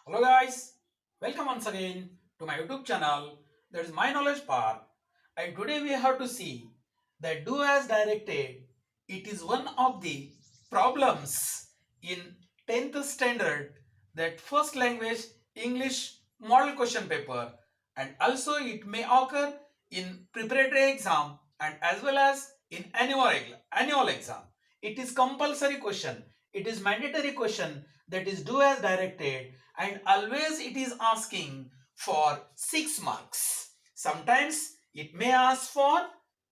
Hello guys, welcome once again to my YouTube channel, that is My Knowledge Park, and today we have to see that do as directed. It is one of the problems in 10th standard, that first language English model question paper, and also it may occur in preparatory exam and as well as in annual exam. It is compulsory question, it is mandatory question, that is do as directed, and always it is asking for 6 marks. Sometimes it may ask for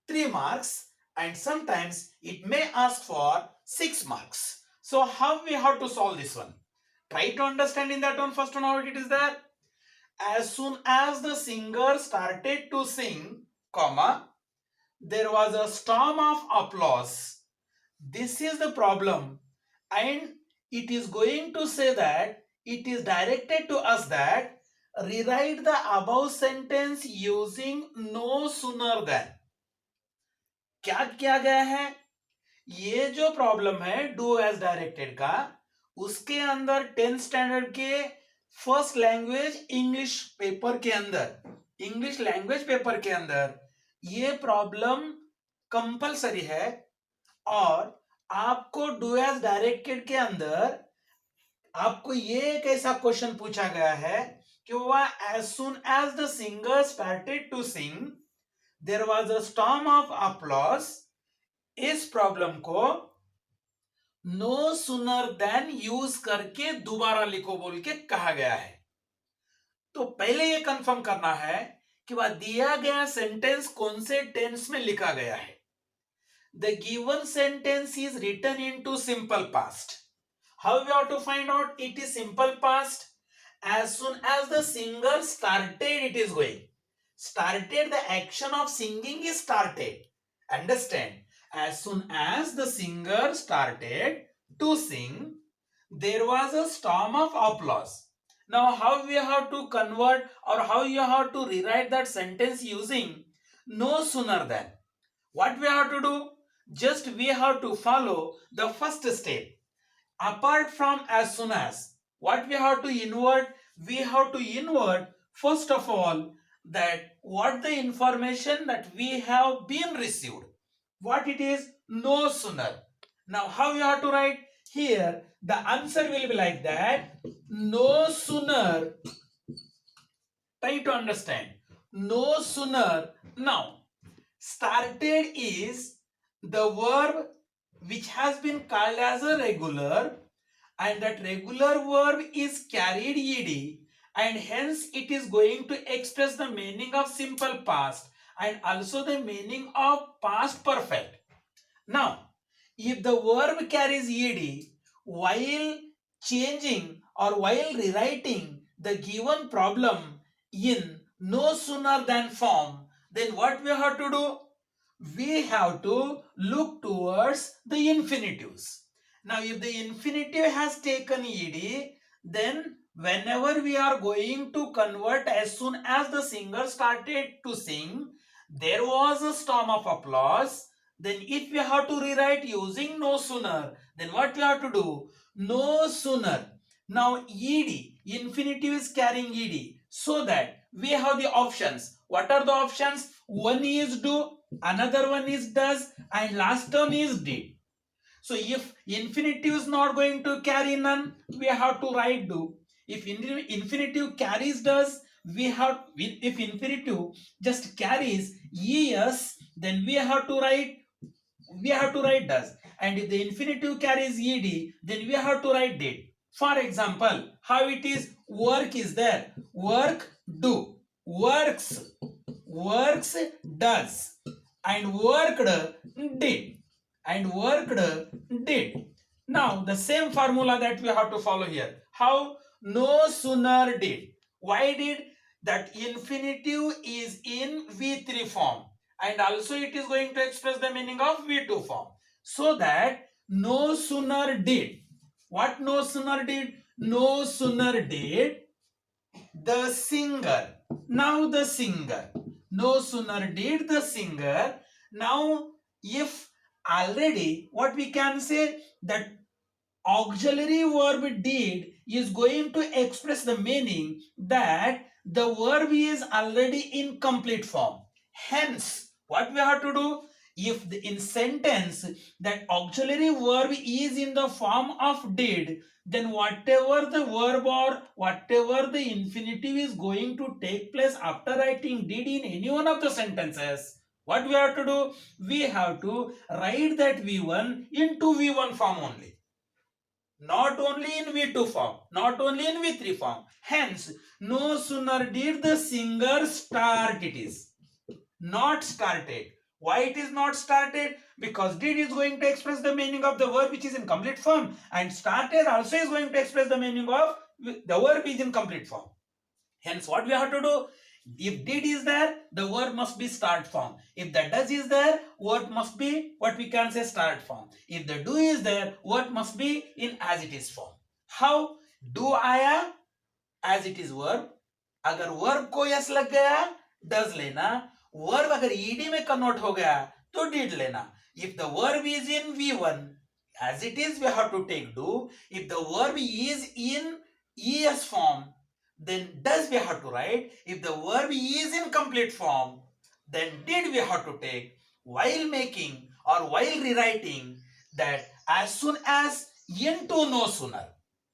3 marks and sometimes it may ask for 6 marks. So how we have to solve this one? Try to understand in that one. First one, how it is there. As soon as the singer started to sing, comma, there was a storm of applause. This is the problem, and it is going to say that it is directed to us that rewrite the above sentence using no sooner than. क्या किया गया है? ये जो problem है do as directed का, उसके अंदर 10th स्टैंडर्ड के फर्स्ट लैंग्वेज इंग्लिश पेपर के अंदर, इंग्लिश लैंग्वेज पेपर के अंदर ये प्रॉब्लम कंपलसरी है। और आपको डू एज डायरेक्टेड के अंदर आपको ये एक ऐसा क्वेश्चन पूछा गया है कि वह as soon as the singer started to sing there was a storm of applause. इस प्रॉब्लम को नो सुनर देन यूज करके दोबारा लिखो बोल के कहा गया है। तो पहले ये कंफर्म करना है कि वह दिया गया सेंटेंस कौन से टेंस में लिखा गया है। The given sentence is written into simple past. How we have to find out it is simple past? As soon as the singer started, it is going. Started, the action of singing is started. Understand? As soon as the singer started to sing, there was a storm of applause. Now, how we have to convert or how you have to rewrite that sentence using no sooner than? What we have to do? Just we have to follow the first step. Apart from as soon as, what we have to invert? We have to invert first of all that what the information that we have been received. What it is? No sooner. Now how you have to write? Here the answer will be like that. No sooner. Try to understand. No sooner. Now started is the verb which has been called as a regular, and that regular verb is carried ed, and hence it is going to express the meaning of simple past and also the meaning of past perfect. Now if the verb carries ed, while changing or while rewriting the given problem in no sooner than form, then what we have to do? We have to look towards the infinitives. Now if the infinitive has taken ed, then whenever we are going to convert as soon as the singer started to sing, there was a storm of applause. Then if we have to rewrite using no sooner, then what we have to do? No sooner. Now ed, infinitive is carrying ed, so that we have the options. What are the options? One is do, another one is does, and last term is did. So if infinitive is not going to carry none, we have to write do. If infinitive carries does, if infinitive just carries es, then we have to write does. And if the infinitive carries ed, then we have to write did. For example, how it is? Work is there. Work do. Works does, and worked did, and worked did. Now the same formula that we have to follow here. How? No sooner did. Why did? That infinitive is in V3 form, and also it is going to express the meaning of V2 form. So that no sooner did. What no sooner did? No sooner did the singer. Now the singer. No sooner did the singer. Now if already, what we can say, that auxiliary verb did is going to express the meaning that the verb is already in complete form. Hence, what we have to do, if in sentence that auxiliary verb is in the form of did, then whatever the verb or whatever the infinitive is going to take place after writing did in any one of the sentences, what we have to do, we have to write that V1 into V1 form only, not only in V2 form, not only in V3 form. Hence, no sooner did the singer start, it is not started. Why it is not started? Because did is going to express the meaning of the verb which is in complete form, and started also is going to express the meaning of the verb is in complete form. Hence, what we have to do? If did is there, the verb must be start form. If the does is there, verb must be what we can say start form. If the do is there, verb must be in as it is form. How? Do आया as it is verb. अगर verb को yes लग गया, does लेना. Verb अगर ed में convert हो गया तो did लेना. If the verb is in V1 as it is, we have to take do. If the verb is in es form, then does we have to write. If the verb is in complete form, then did we have to take. While making or while rewriting that as soon as into no sooner.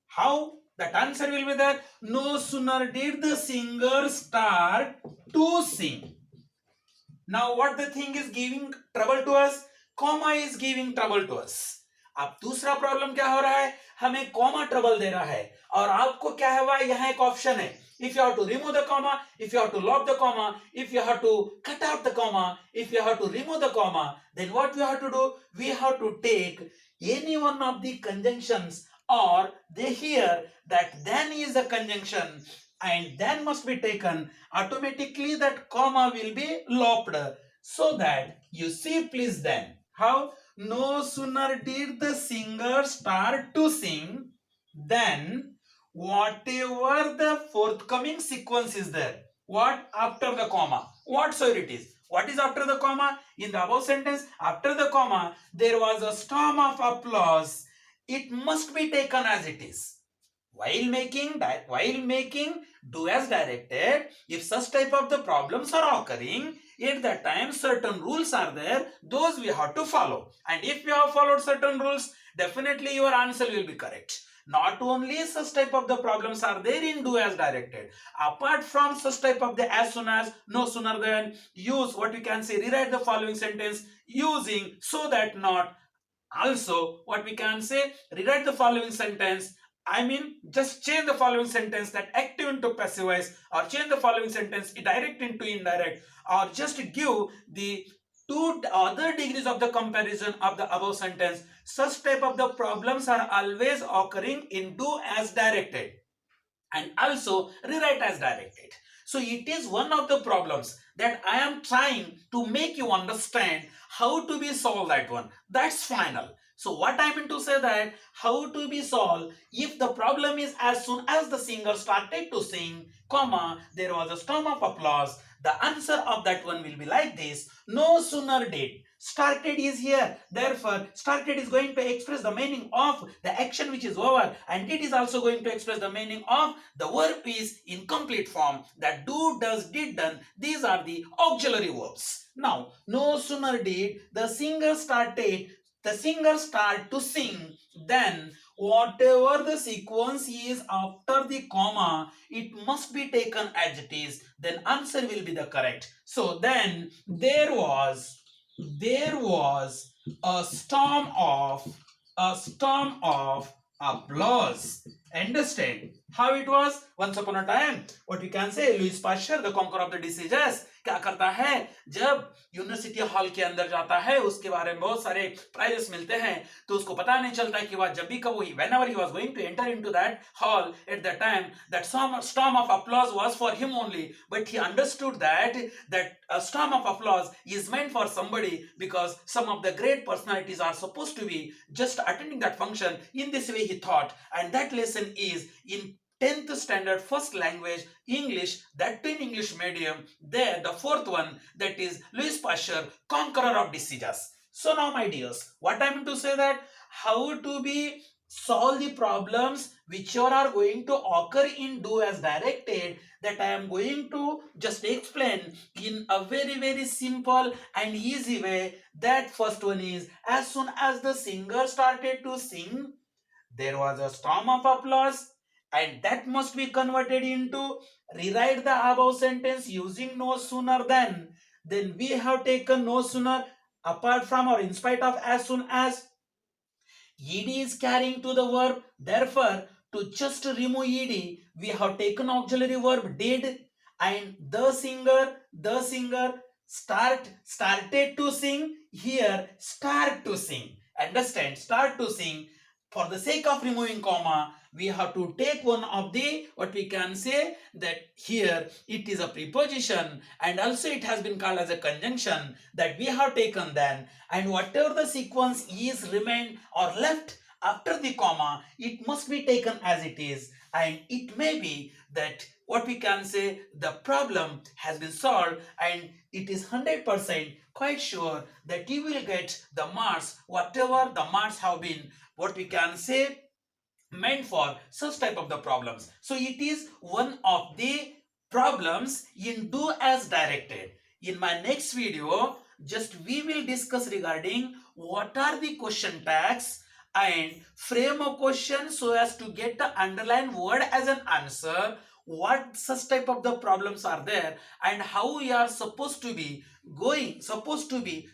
How? That answer will be that no sooner did the singer start to sing. Now what the thing is giving trouble to us? Comma is giving trouble to us. अब दूसरा problem क्या हो रहा है, हमें comma trouble दे रहा है और आपको क्या है वह यहाँ एक ऑप्शन है. If you have to remove the comma, if you have to lock the comma, if you have to cut out the comma, if you have to remove the comma, then what we have to do, we have to take any one of the conjunctions, or they hear that then is a conjunction and then must be taken, automatically that comma will be lopped. So that you see please then how no sooner did the singer start to sing than whatever the forthcoming sequence is there, what after the comma, whatsoever it is. What is after the comma? In the above sentence, after the comma, there was a storm of applause. It must be taken as it is. While making do as directed, if such type of the problems are occurring, at that time certain rules are there, those we have to follow. And if you have followed certain rules, definitely your answer will be correct. Not only such type of the problems are there in do as directed. Apart from such type of the as soon as, no sooner than, use what we can say, rewrite the following sentence using so that not. Also, what we can say, rewrite the following sentence. I mean, just change the following sentence that active into passive voice, or change the following sentence direct into indirect, or just give the two other degrees of the comparison of the above sentence. Such type of the problems are always occurring in do as directed and also rewrite as directed. So it is one of the problems that I am trying to make you understand how to be solved that one. That's final. So what I mean to say that how to be solved if the problem is as soon as the singer started to sing, comma, there was a storm of applause. The answer of that one will be like this. No sooner did. Started is here. Therefore, started is going to express the meaning of the action which is over, and it is also going to express the meaning of the verb is in complete form. That do, does, did, done. These are the auxiliary verbs. Now, no sooner did the singer start to sing, then whatever the sequence is after the comma, it must be taken as it is. Then answer will be the correct. So then there was a storm of applause. Understand how it was? Once upon a time, what we can say, Louis Pasteur, the conqueror of the diseases, क्या करता है, जब university hall के अंदर जाता है, उसके बारे में बहुत सारे प्राइजेस मिलते हैं, तो उसको पता नहीं चलता कि वह जब भी कब whenever he was going to enter into that hall, at that time that storm of applause was for him only, but he understood that a storm of applause is meant for somebody, because some of the great personalities are supposed to be just attending that function. In this way he thought, and that lesson is in 10th standard first language English, that in English medium. There the fourth one, that is Louis Pasteur, conqueror of diseases. So now my dears, what I mean to say that how to be solve the problems which are going to occur in do as directed, that I am going to just explain in a very simple and easy way. That first one is, as soon as the singer started to sing, there was a storm of applause, and that must be converted into rewrite the above sentence using no sooner than. Then we have taken no sooner apart from or in spite of as soon as. Ed is carrying to the verb. Therefore, to just remove ed, we have taken auxiliary verb did, and the singer started to sing. Here, start to sing. Understand? Start to sing. For the sake of removing comma, we have to take one of the, what we can say, that here it is a preposition, and also it has been called as a conjunction, that we have taken then, and whatever the sequence is remained or left after the comma, it must be taken as it is, and it may be that, what we can say, the problem has been solved, and it is 100% quite sure that you will get the marks, whatever the marks have been, what we can say, meant for such type of the problems. So it is one of the problems in do as directed. In my next video, just we will discuss regarding what are the question tags and frame a question so as to get the underlined word as an answer, what such type of the problems are there, and how we are supposed to be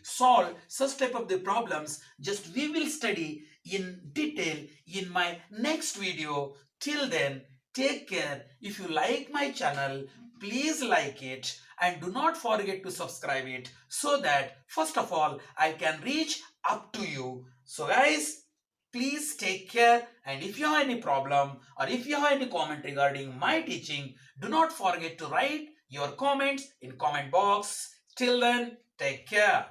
solve such type of the problems. Just we will study in detail in my next video. Till then, take care. If you like my channel, please like it and do not forget to subscribe it, so that first of all I can reach up to you. So guys, please take care, and if you have any problem or if you have any comment regarding my teaching, do not forget to write your comments in comment box. Till then, take care.